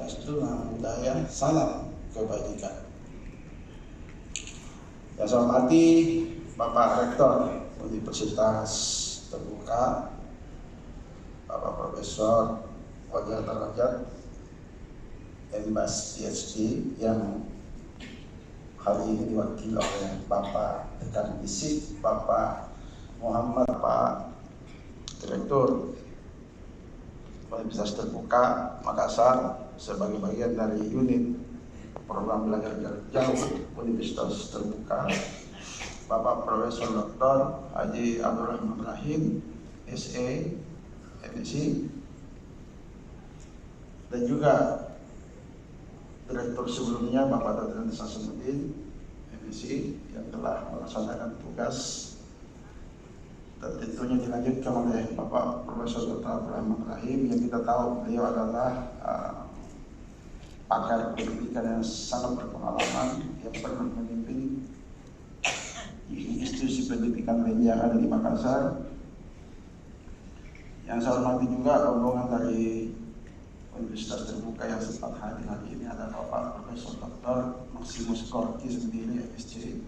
Swastiastu, Namo Buddhaya, salam kebajikan. Yang saya hormati Bapak Rektor Universitas Terbuka, Bapak Profesor Wajah Derajat MBas PhD yang hari ini diwakili oleh Bapak Dekan Bisik, Bapak Muhammad, Pak Direktur Universitas Terbuka Makassar sebagai bagian dari unit program belajar jarak jauh Universitas Terbuka, Bapak Profesor Dr. Haji Abdurrahman Rahim, SE, MSc, dan juga Direktur sebelumnya Bapak Dr. Sasanuddin, MSc, yang telah melaksanakan tugas dan tentunya dilanjutkan oleh Bapak Profesor Dr. Abdurrahman Rahim yang kita tahu beliau adalah pakar pendidikan yang sangat berpengalaman, yang pernah memimpin institusi pendidikan lainnya yang ada di Makassar. Yang saya hormati juga rombongan dari Universitas Terbuka yang sempat hadir hari ini ada Bapak Profesor Dr. Maximus Korki sendiri, MSc.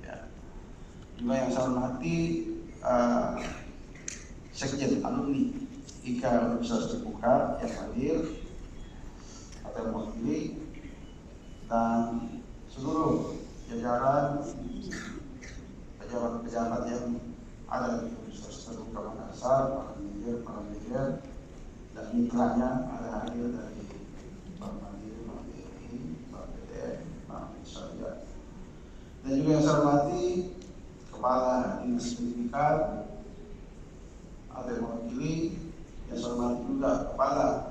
Ya. Juga yang saya hormati Sekjen Alumni IKA Universitas Terbuka yang hadir atau mewakili, dan seluruh jajaran pejabat-pejabat yang ada di Universitas Terbuka Makassar, para manajer dan mitranya ada hadir dari Bank Mandiri, Bank BRI, Bank BTN, Bank Syariah. Dan juga yang saya hormati Kepala Dinas Pendidikan atau yang mewakili, yang saya hormati juga Kepala